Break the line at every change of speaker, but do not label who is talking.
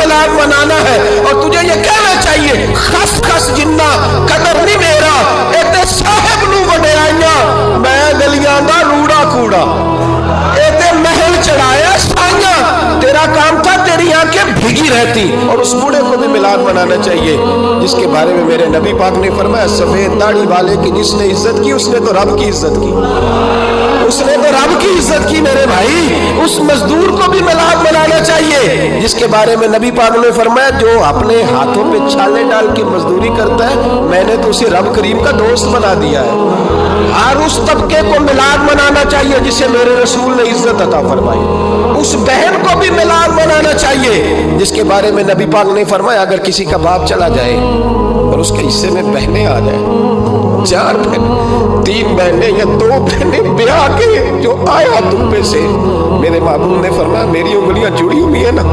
मिलाद मनाना है और तुझे ये कहना चाहिए खस खस जिन्ना कदर नहीं मेरा इतने साहिब नू वडियाइयां मैं गलियां दा रूड़ा कूड़ा इतने महल चढ़ाया साइया तेरा काम था तेरी आंखें भीगी रहती। और उस बूढ़े को भी मिलाद मनाना चाहिए जिसके बारे में मेरे नबी पाक ने फरमाया सफेद दाढ़ी वाले की जिसने इज्जत की उसने तो रब की इज्जत की, उसने तो रब की इज्जत की मेरे भाई। उस मजदूर को भी मिलाद मनाना चाहिए जिसके बारे में नबी पाक ने फरमाया जो अपने हाथों पे छाले डाल के मजदूरी करता है मैंने तो उसे रब करीम का दोस्त बना दिया है। और उस तबके को मिलाद मनाना चाहिए जिसे मेरे रसूल ने इज्जत अता फरमाई। उस बहन को भी मिलाद मनाना चाहिए जिसके बारे में नबी पाक ने फरमाया अगर किसी का बाप चला जाए और उसके हिस्से में बहनें आ जाए, 4 बहनें 3 बहनें या 2 बहनें ब्याह के जो आया तुम पे से, मेरे महबूब ने फरमाया मेरी उंगलियां जुड़ी हुई है ना